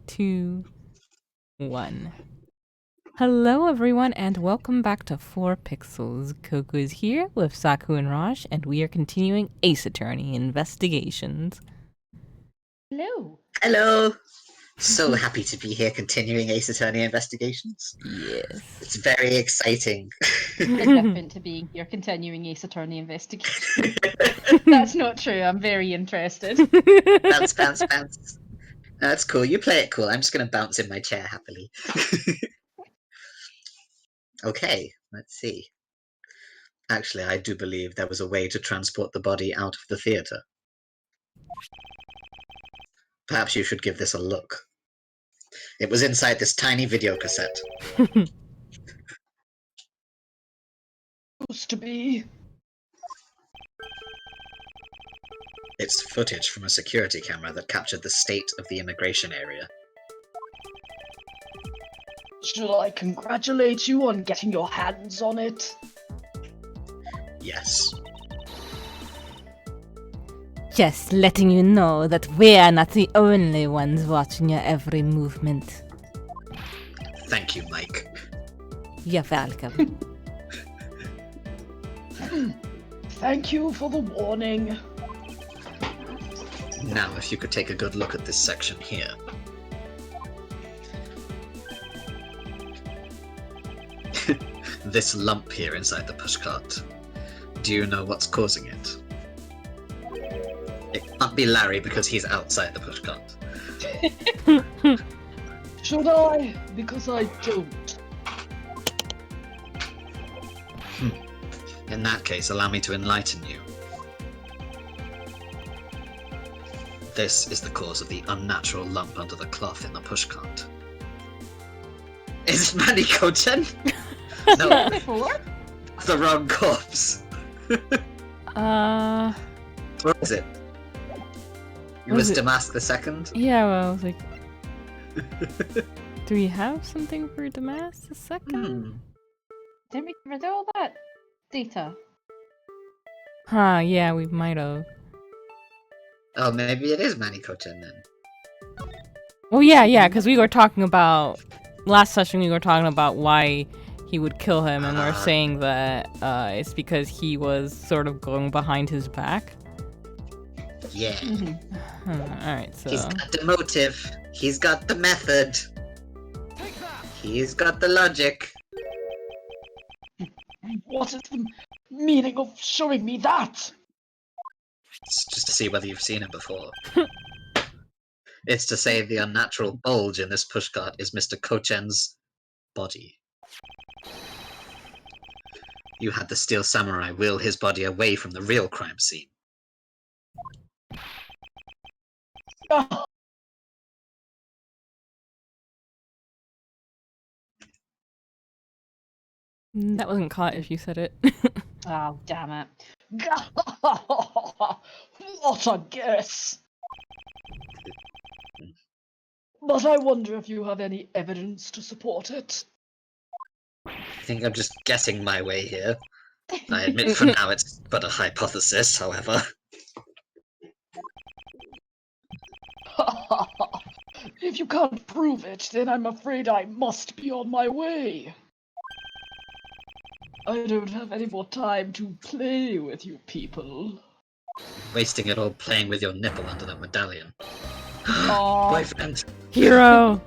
2, 1. Hello everyone and welcome back to 4 Pixels. Coco is here with Saku and Raj and we are continuing Ace Attorney investigations. Hello. Hello. So happy to be here continuing Ace Attorney investigations. Yes. It's very exciting. Different to being here continuing Ace Attorney investigation. That's not true. I'm very interested. Bounce, bounce, bounce. That's cool. You play it cool. I'm just going to bounce in my chair happily. Okay, let's see. Actually, I do believe there was a way to transport the body out of the theatre. Perhaps you should give this a look. It was inside this tiny video cassette. Supposed to be. It's footage from a security camera that captured the state of the immigration area. Should I congratulate you on getting your hands on it? Yes. Just letting you know that we're not the only ones watching your every movement. Thank you, Mike. You're welcome. Thank you for the warning. Now, if you could take a good look at this section here. This lump here inside the pushcart. Do you know what's causing it? It can't be Larry because he's outside the pushcart. Should I? Because I don't. In that case, allow me to enlighten you. This is the cause of the unnatural lump under the cloth in the pushcart. Is it Manny-ko-chan? No, the wrong corpse. What is it? It was Damask II? Yeah, well, I was like... Do we have something for Damask II? Didn't we cover all that data? Huh, yeah, we might have. Oh, maybe it is Manny-ko-chan then. Oh yeah, because we were talking about... Last session we were talking about why he would kill him, and we're saying that it's because he was sort of going behind his back. Yeah. Alright, so... He's got the motive. He's got the method. He's got the logic. What is the meaning of showing me that? It's just to see whether you've seen him before. It's to say the unnatural bulge in this pushcart is Mr. Ko-chan's body. You had the Steel Samurai wheel his body away from the real crime scene. Oh, That wasn't caught if you said it. oh damn it. What a guess! But I wonder if you have any evidence to support it. I think I'm just guessing my way here. I admit for now it's but a hypothesis, however. If you can't prove it, then I'm afraid I must be on my way. I don't have any more time to play with you people. Wasting it all playing with your nipple under that medallion. Aw. Boyfriend! Hero!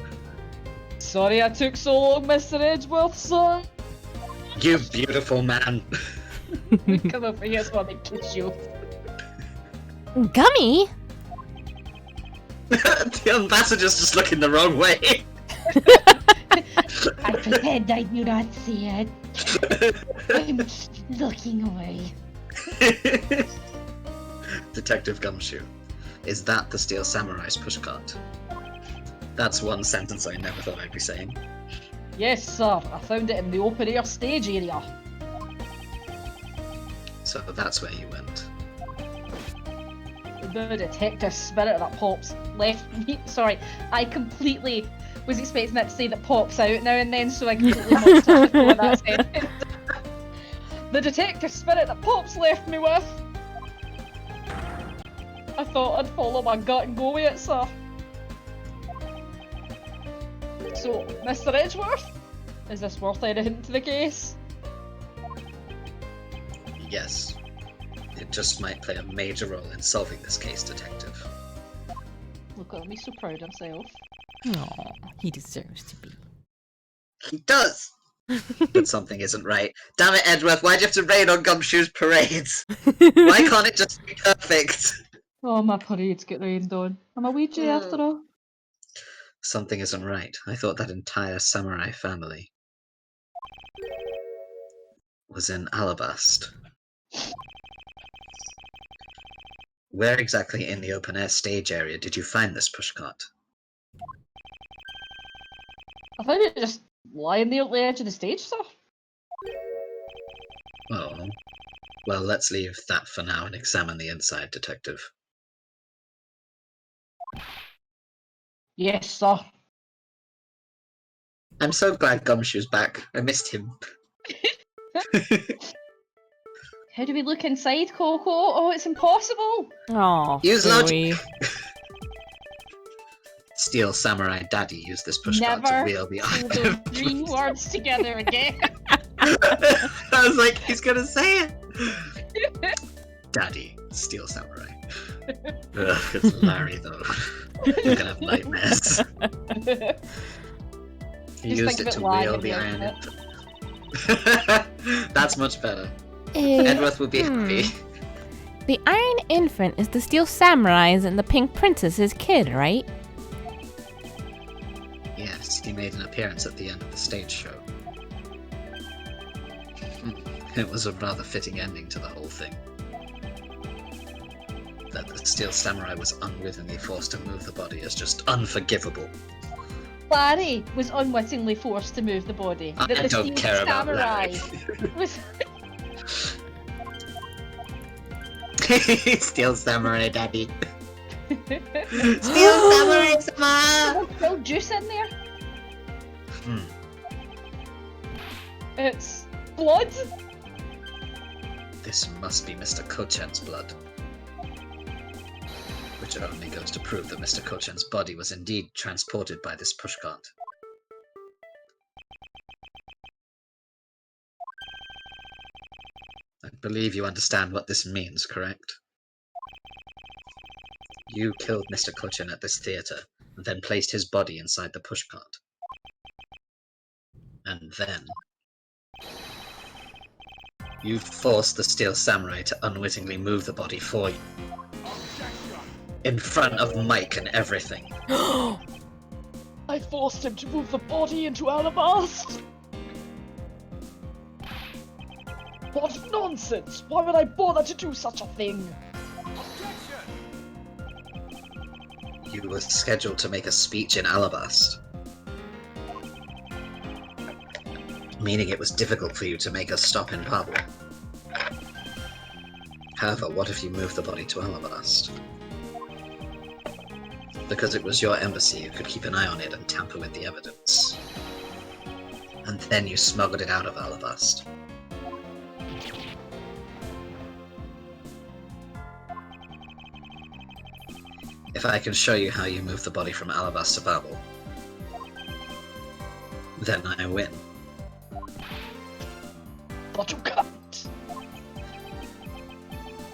Sorry I took so long, Mr. Edgeworth, sir. You beautiful man! Come over here so I can kiss you. Gummy? The ambassador's just looking the wrong way! I pretend I do not see it. I'm looking away. Detective Gumshoe, is that the Steel Samurai's pushcart? That's one sentence I never thought I'd be saying. Yes, sir. I found it in the open air stage area. So that's where you went. The detective spirit that pops left me. Sorry, I completely was expecting that to say that pops out now and then, so I completely lost touch with that sentence. The detective spirit that Pops left me with. I thought I'd follow my gut and go with it, sir. So, Mr. Edgeworth, is this worth anything to the case? Yes. It just might play a major role in solving this case, Detective. Look at him, he's so proud of himself. Aw, he deserves to be. He does! But something isn't right. Damn it, Edgeworth, why'd you have to raid on Gumshoe's parades? Why can't it just be perfect? Oh, my parade's get rained on. I'm a Ouija after all. Something isn't right. I thought that entire samurai family was in Alabast. Where exactly in the open-air stage area did you find this pushcart? I found it just lying there at the edge of the stage, sir. Oh. Well, let's leave that for now and examine the inside, Detective. Yes, sir. I'm so glad Gumshoe's back. I missed him. How do we look inside, Coco? Oh, it's impossible. Aw, Use Fooey. logic! Steel Samurai Daddy used this pushcart to Never wheel the say those three words together again. I was like, he's gonna say it! Daddy, Steel Samurai. Ugh, it's Larry though. You're gonna have nightmares. He Just used think it of to it lying wheel in the the iron outfit. infant. That's much better. Eh, Edgeworth will be happy. The Iron Infant is the Steel Samurai's and the Pink Princess's kid, right? Yes, he made an appearance at the end of the stage show. It was a rather fitting ending to the whole thing. That the Steel Samurai was unwittingly forced to move the body is just unforgivable. Larry was unwittingly forced to move the body. I That the don't Steel care about Samurai Larry. was Steel Samurai Daddy. Steel Samurai Sama! There's still juice in there. Hmm. It's blood. This must be Mr. Kochen's blood. Which only goes to prove that Mr. Kochen's body was indeed transported by this pushcart. I believe you understand what this means, correct? You killed Mr. Kochen at this theatre, and then placed his body inside the pushcart. And then you forced the Steel Samurai to unwittingly move the body for you. In front of Mike and everything. I forced him to move the body into Alabast. What nonsense! Why would I bother to do such a thing? You were scheduled to make a speech in Alabast. Meaning it was difficult for you to make a stop in Pablo. However, what if you moved the body to Alabast? Because it was your embassy, you could keep an eye on it and tamper with the evidence. And then you smuggled it out of Alabast. If I can show you how you moved the body from Alabast to Babel, then I win. But you can't.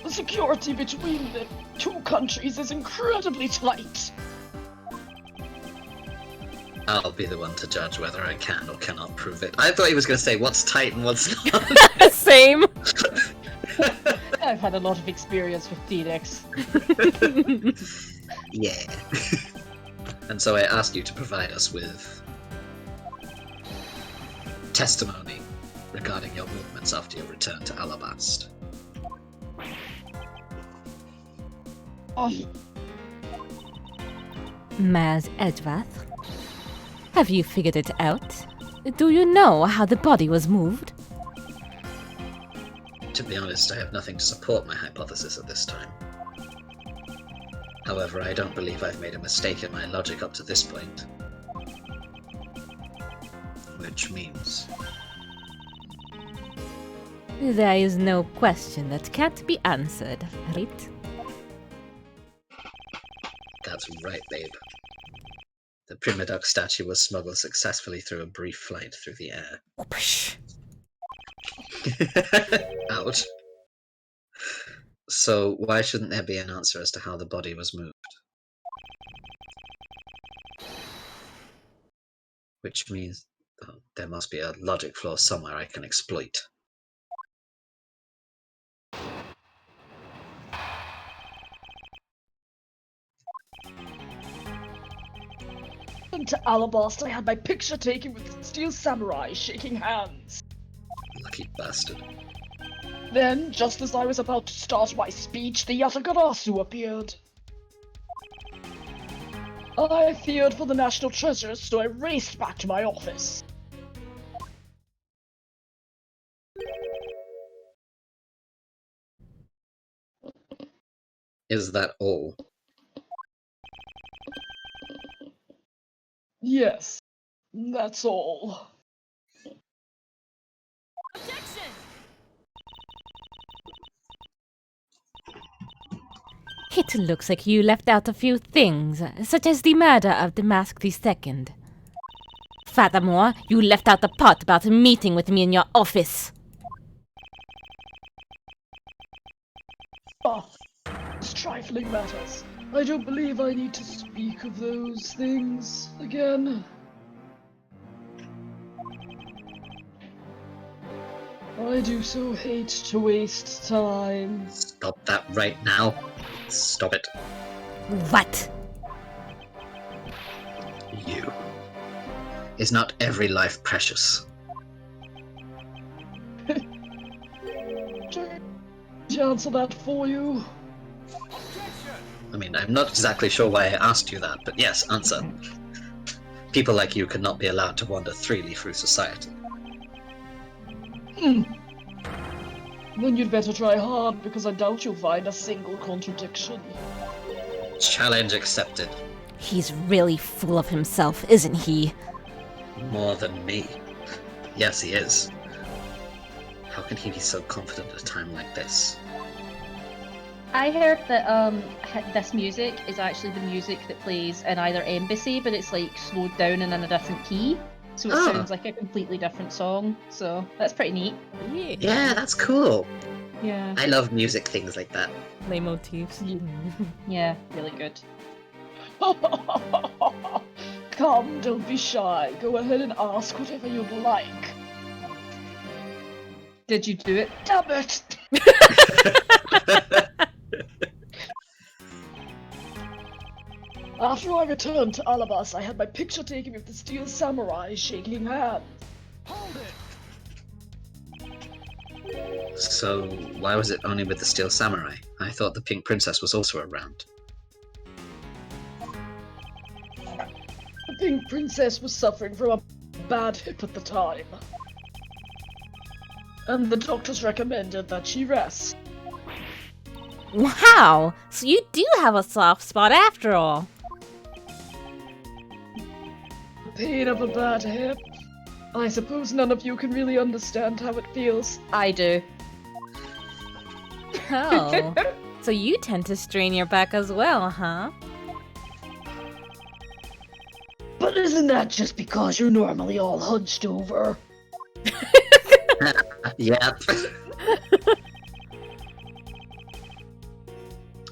The security between the two countries is incredibly tight. I'll be the one to judge whether I can or cannot prove it. I thought he was going to say what's tight and what's not. Same. I've had a lot of experience with D-Rex. Yeah. And so I ask you to provide us with testimony regarding your movements after your return to Alabast. Maz Edgeworth, have you figured it out? Do you know how the body was moved? To be honest, I have nothing to support my hypothesis at this time. However, I don't believe I've made a mistake in my logic up to this point. Which means... There is no question that can't be answered, right? That's right, babe. The Prima Duck statue was smuggled successfully through a brief flight through the air. Ouch. So why shouldn't there be an answer as to how the body was moved? Which means there must be a logic flaw somewhere I can exploit. To Alabasta, I had my picture taken with the steel samurai shaking hands. Lucky bastard. Then, just as I was about to start my speech, the Yatagarasu appeared. I feared for the national treasures, so I raced back to my office. Is that all? Yes, that's all. It looks like you left out a few things, such as the murder of Damask II. Furthermore, you left out the part about meeting with me in your office. It's trifling matters. I don't believe I need to speak of those things again. I do so hate to waste time. Stop that right now. Stop it. What? You. Is not every life precious? To answer that for you. I mean, I'm not exactly sure why I asked you that, but yes, answer. People like you cannot be allowed to wander freely through society. Then you'd better try hard, because I doubt you'll find a single contradiction. Challenge accepted. He's really full of himself, isn't he? More than me. Yes, he is. How can he be so confident at a time like this? I heard that this music is actually the music that plays in either Embassy, but it's like slowed down and in a different key. So it sounds like a completely different song. So that's pretty neat. Yeah, that's cool. Yeah. I love music things like that. Play motifs. Yeah, really good. Come, don't be shy. Go ahead and ask whatever you'd like. Did you do it? Damn it! After I returned to Alabas, I had my picture taken with the steel samurai shaking hands. So, why was it only with the Steel Samurai? I thought the Pink Princess was also around. The Pink Princess was suffering from a bad hip at the time. And the doctors recommended that she rest. Wow! So you do have a soft spot after all. The pain of a bad hip. I suppose none of you can really understand how it feels. I do. Oh. So you tend to strain your back as well, huh? But isn't that just because you're normally all hunched over? Yep.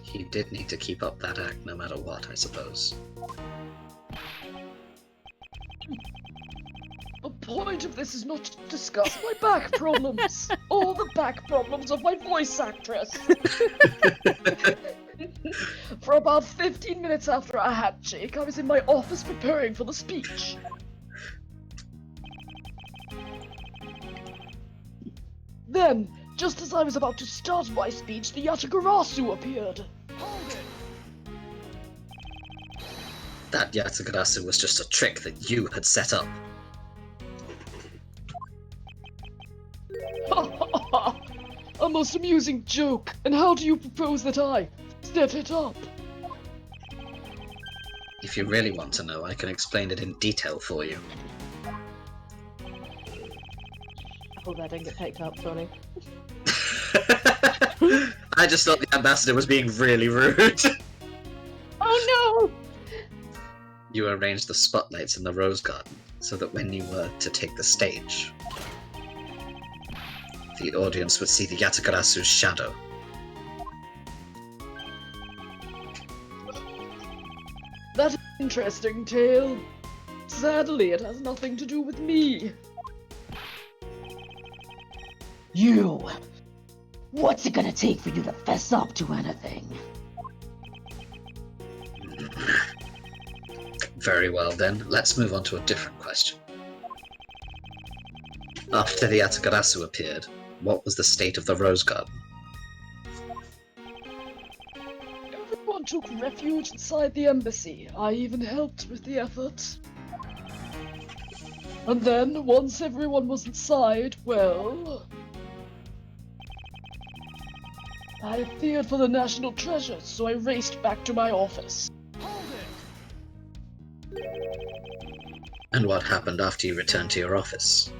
He did need to keep up that act no matter what, I suppose. The point of this is not to discuss my back problems, or the back problems of my voice actress. For about 15 minutes after our handshake, I was in my office preparing for the speech. Then, just as I was about to start my speech, the Yatagarasu appeared. That Yatagarasu was just a trick that you had set up. A most amusing joke, and how do you propose that I set it up? If you really want to know, I can explain it in detail for you. I hope that didn't get picked up, sorry. I just thought the ambassador was being really rude. Oh no! you arranged the spotlights in the rose garden so that when you were to take the stage, the audience would see the Yatagarasu's shadow. That's an interesting tale. Sadly, it has nothing to do with me. You! What's it gonna take for you to fess up to anything? Very well then, let's move on to a different question. After the Yatagarasu appeared, what was the state of the rose garden? Everyone took refuge inside the embassy. I even helped with the effort. And then, once everyone was inside, well... I feared for the national treasure, so I raced back to my office. And what happened after you returned to your office?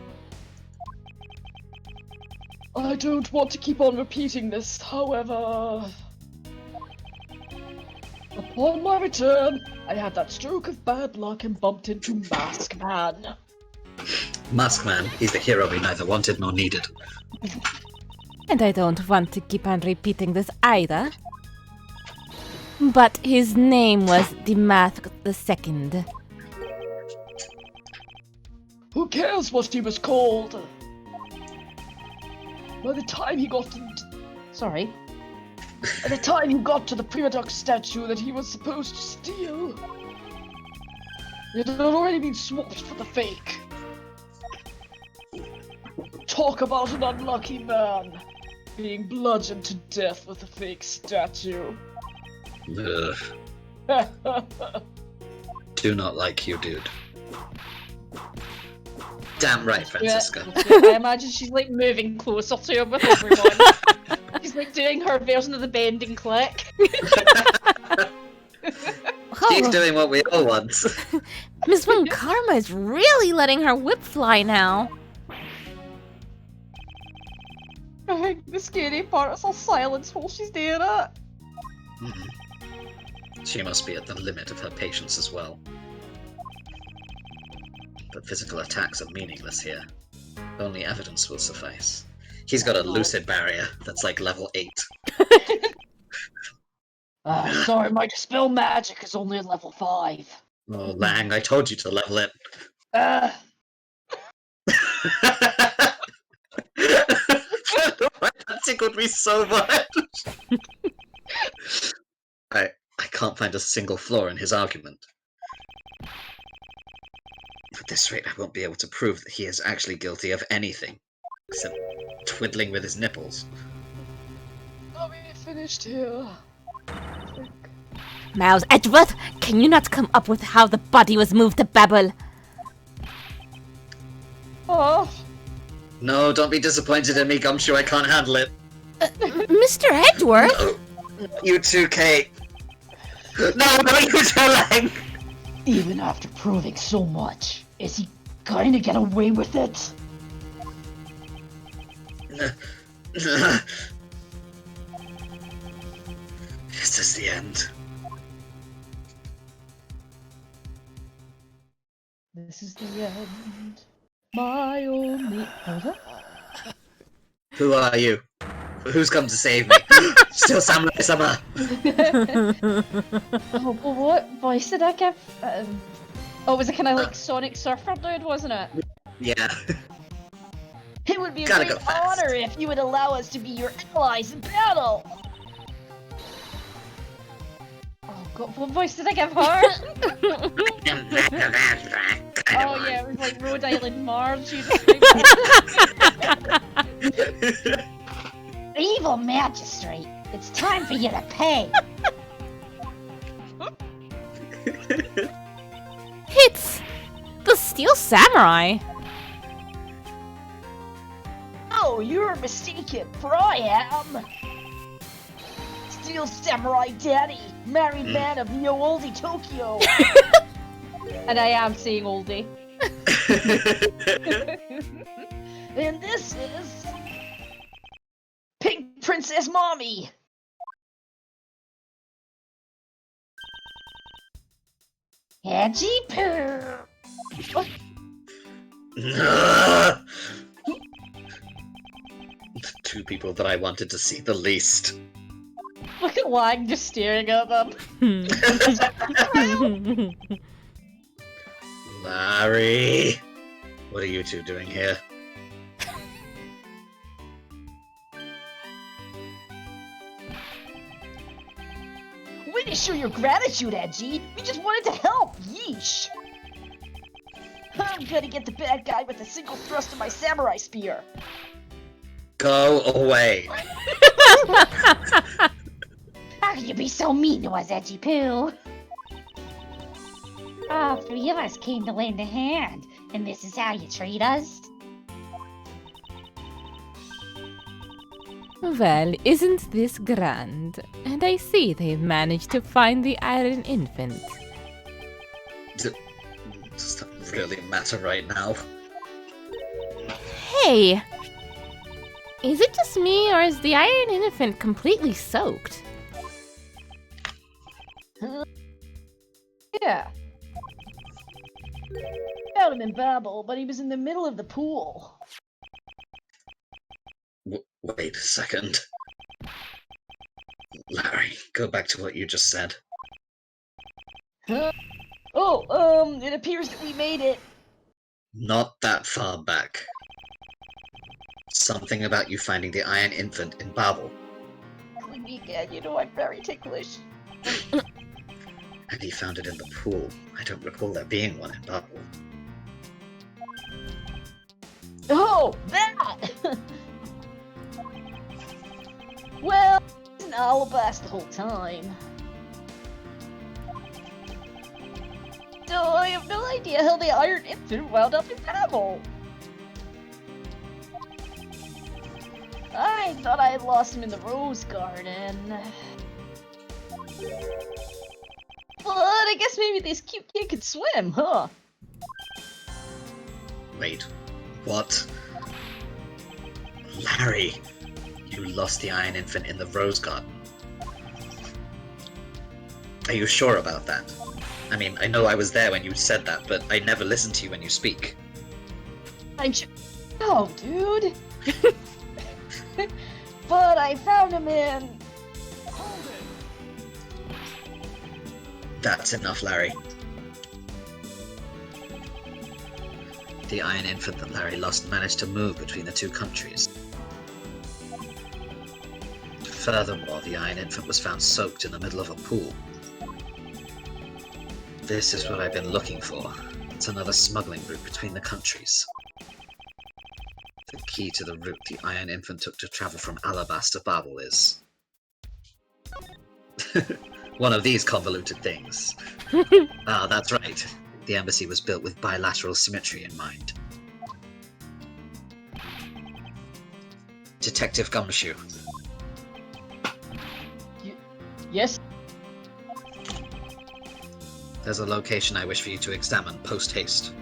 I don't want to keep on repeating this, however... Upon my return, I had that stroke of bad luck and bumped into Mask Man. Mask Man, he's the hero we neither wanted nor needed. And I don't want to keep on repeating this either. But his name was the Mask II. Who cares what he was called? By the time he got to... Sorry. By the time he got to the Prima Duck statue that he was supposed to steal, it had already been swapped for the fake. Talk about an unlucky man, being bludgeoned to death with a fake statue. Ugh. Do not like you, dude. Damn right, Francisca. I imagine she's like moving closer to him with everyone. She's like doing her version of the bending click. She's doing what we all want. Miss Wing Karma is really letting her whip fly now. I think the scary part is her silence while she's doing it. She must be at the limit of her patience as well. But physical attacks are meaningless here. Only evidence will suffice. He's got a lucid barrier that's like level 8. Sorry, my dispel magic is only at level 5. Oh, Lang, I told you to level it. That tickled me so much. I can't find a single flaw in his argument. At this rate, I won't be able to prove that he is actually guilty of anything, except twiddling with his nipples. Are we finished here? Mouse Edgeworth, can you not come up with how the body was moved to Babel? Oh, No, don't be disappointed in me, Gumshoe. I can't handle it. Mr. Edgeworth? No, you too, Kate. No, you too, Lang. Even after proving so much, is he going to get away with it? This is the end. this is the end. My only. What was it? Who are you? Who's come to save me? Still Samurai Summer. Oh, well, what voice did I give? Oh, it was a kind of like Sonic Surfer dude, wasn't it? Yeah. It would be a Gotta great go fast. honor if you would allow us to be your allies in battle! Oh god, what voice did I give her? Oh yeah, it was like Rhode Island Marge. You Evil magistrate, it's time for you to pay! It's the Steel Samurai. Oh, you're mistaken, for I am... Steel Samurai Daddy, married man of Neo Oldie Tokyo! And I am saying oldie. And this is... Pink Princess Mommy! Edgy poo. The two people that I wanted to see the least. Look at Wang just staring at them. Larry! What are you two doing here? Way to show your gratitude, Edgy. We just wanted to help. Yeesh. I'm gonna get the bad guy with a single thrust of my samurai spear. Go away! How can you be so mean to us, Edgy Poo? All three of us came to lend a hand, and this is how you treat us? Well, isn't this grand? And I see they've managed to find the Iron Infant. Does that really matter right now? Hey! Is it just me, or is the Iron Infant completely soaked? Yeah. Found him in Babel, but he was in the middle of the pool. Wait a second. Larry, go back to what you just said. Huh? Oh, it appears that we made it. Not that far back. Something about you finding the Iron Infant in Babel. Click me again, you know I'm very ticklish. And he found it in the pool. I don't recall there being one in Babel. Oh, that! Well, it's an alabaster the whole time. So I have no idea how the Iron Infant wound up in Babel. I thought I had lost him in the Rose Garden. But I guess maybe this cute kid could swim, huh? Wait, what? Larry, you lost the Iron Infant in the Rose Garden. Are you sure about that? I mean, I know I was there when you said that, but I never listen to you when you speak. I'm sure. Oh, dude. But I found him in. That's enough, Larry. The Iron Infant that Larry lost managed to move between the two countries. Furthermore, the Iron Infant was found soaked in the middle of a pool. This is what I've been looking for. It's another smuggling route between the countries. The key to the route the Iron Infant took to travel from Alabas to Babel is... one of these convoluted things. Ah, that's right. The embassy was built with bilateral symmetry in mind. Detective Gumshoe. Yes? There's a location I wish for you to examine post-haste.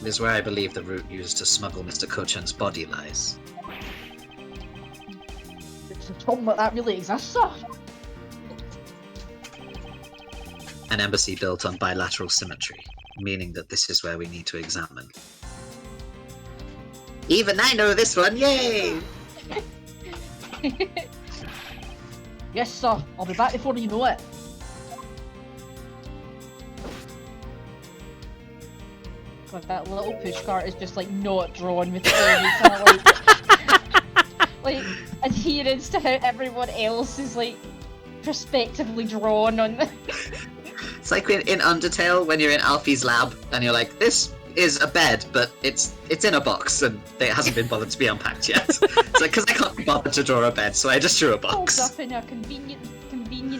It is where I believe the route used to smuggle Mr. Kochen's body lies. It's a problem that really exists, sir. An embassy built on bilateral symmetry, meaning that this is where we need to examine. Even I know this one, yay! Yes, sir. I'll be back before you know it. God, that little pushcart is just like not drawn with any kind of like adherence to how everyone else is like prospectively drawn on. It's like in Undertale when you're in Alfie's lab and you're like, this is a bed, but it's in a box and it hasn't been bothered to be unpacked yet. It's like, because I can't be bothered to draw a bed, so I just drew a box. Holds up in a convenient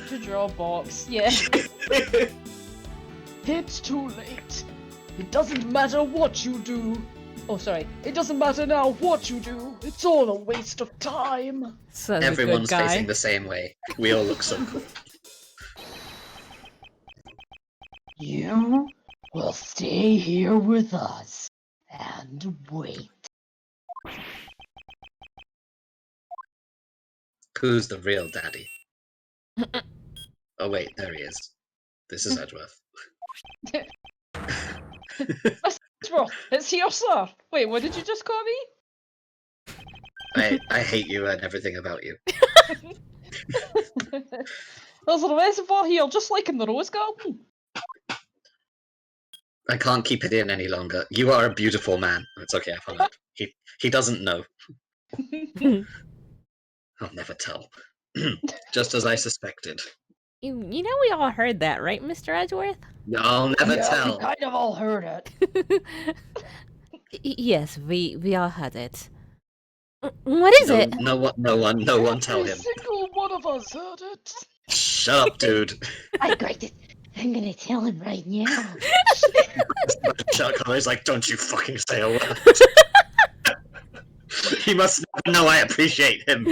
to draw box. Yeah. It's too late. It doesn't matter what you do. Oh, sorry. It doesn't matter now what you do. It's all a waste of time. Says Everyone's a good guy. facing the same way. We all look so cool. You will stay here with us and wait. Who's the real daddy? Oh wait, there he is. This is Edgeworth. Edgeworth, it's here, sir. Wait, what did you just call me? I hate you and everything about you. There's a reservoir here, just like in the Rose Garden. I can't keep it in any longer. You are a beautiful man. It's okay, I followed. He doesn't know. I'll never tell. Just as I suspected. You know we all heard that, right, Mr. Edgeworth? I'll never Yeah, tell. we kind of all heard it. Yes, we all heard it. What is it? No one tell Every him. single one of us heard it. Shut up, dude. I'm gonna tell him right now. Chuck Holly's like, don't you fucking say a word. He must never know I appreciate him.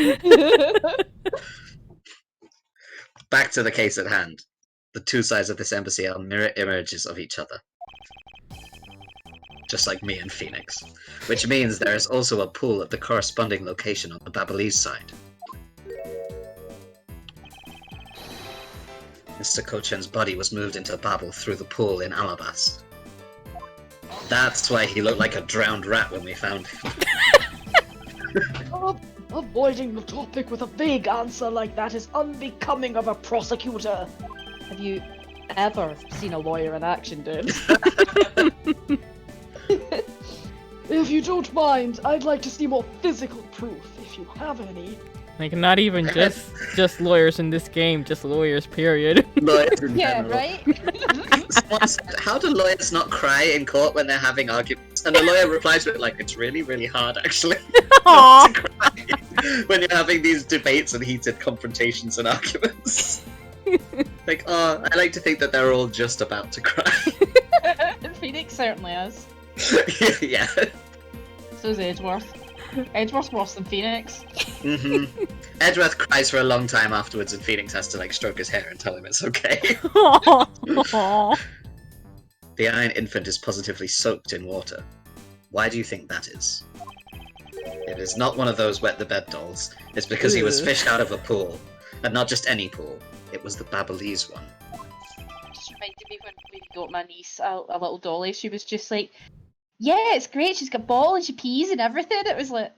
Back to the case at hand. The two sides of this embassy are mirror images of each other. Just like me and Phoenix. Which means there is also a pool at the corresponding location on the Babalese side. Mr. Kochen's body was moved into Babel through the pool in Alabas. That's why he looked like a drowned rat when we found him. Avoiding the topic with a vague answer like that is unbecoming of a prosecutor. Have you ever seen a lawyer in action, dude? If you don't mind, I'd like to see more physical proof, if you have any. Like, not even just lawyers in this game, just lawyers, period. Lawyers in Yeah, general. right? Someone said, how do lawyers not cry in court when they're having arguments? And the lawyer replies with, like, it's really, really hard, actually, Aw. not to cry when you're having these debates and heated confrontations and arguments. Like, oh, I like to think that they're all just about to cry. Phoenix certainly is. Yeah. So's Edgeworth. Edgeworth's worse than Phoenix. Edgeworth cries for a long time afterwards and Phoenix has to, like, stroke his hair and tell him it's okay. Aw. The Iron Infant is positively soaked in water. Why do you think that is? It is not one of those wet the bed dolls. It's because he was Ugh. fished out of a pool. And not just any pool. It was the Babalese one. Just reminded me when we got my niece a little dolly, she was just like, yeah, it's great, she's got ball and she pees and everything. It was like,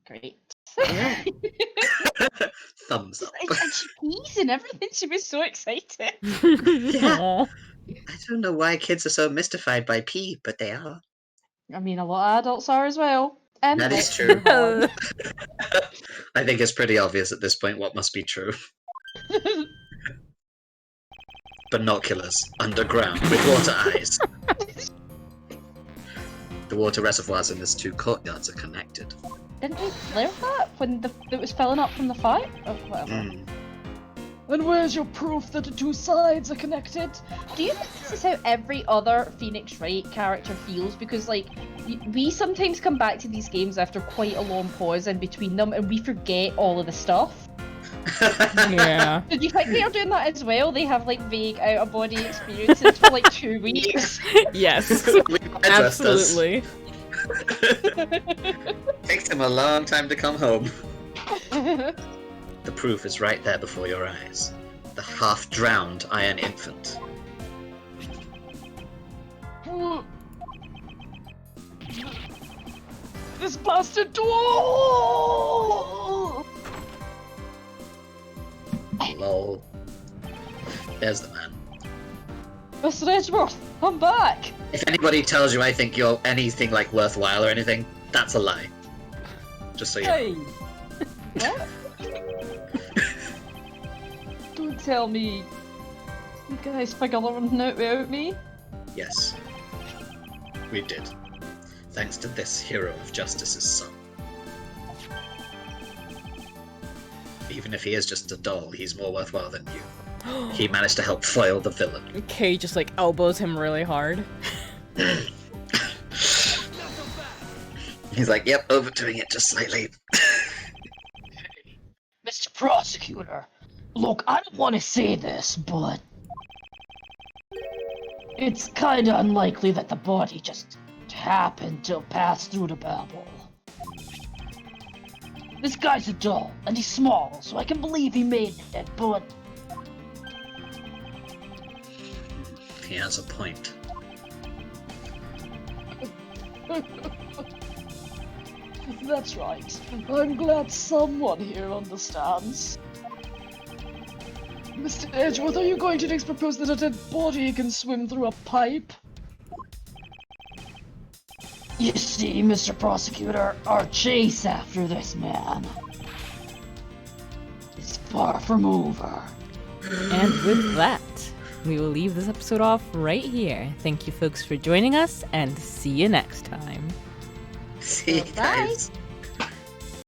great. Thumbs up. And she pees and everything, she was so excited. Aw. I don't know why kids are so mystified by pee, but they are. I mean, a lot of adults are as well. That is let's true. move on. I think it's pretty obvious at this point what must be true. Binoculars, underground, with water eyes. The water reservoirs in these two courtyards are connected. Didn't we learn that when it was filling up from the fire? Or whatever. And where's your proof that the two sides are connected? Do you think this is how every other Phoenix Wright character feels? Because, like, we sometimes come back to these games after quite a long pause in between them and we forget all of the stuff. Yeah. Did you think they are doing that as well? They have, like, vague out-of-body experiences for, like, 2 weeks. Yes. Edgeworth does. Absolutely. Takes him a long time to come home. The proof is right there before your eyes. The half-drowned Iron Infant. This bastard door! Lol. There's the man. Mr. Edgeworth, I'm back! If anybody tells you I think you're anything like worthwhile or anything, that's a lie. Just so you know. Hey! What? Don't tell me you guys figured everything out without me. Yes. We did. Thanks to this hero of justice's son. Even if he is just a doll, he's more worthwhile than you. He managed to help foil the villain. Kay just like elbows him really hard. He's like, yep, overdoing it just slightly. Mr. Prosecutor, look, I don't want to say this, but it's kinda unlikely that the body just happened to pass through the Babel. This guy's a doll, and he's small, so I can believe he made it, but He has a point. That's right. I'm glad someone here understands. Mr. Edgeworth, are you going to next propose that a dead body can swim through a pipe? You see, Mr. Prosecutor, our chase after this man is far from over. And with that, we will leave this episode off right here. Thank you folks for joining us, and see you next time. See you Bye. guys.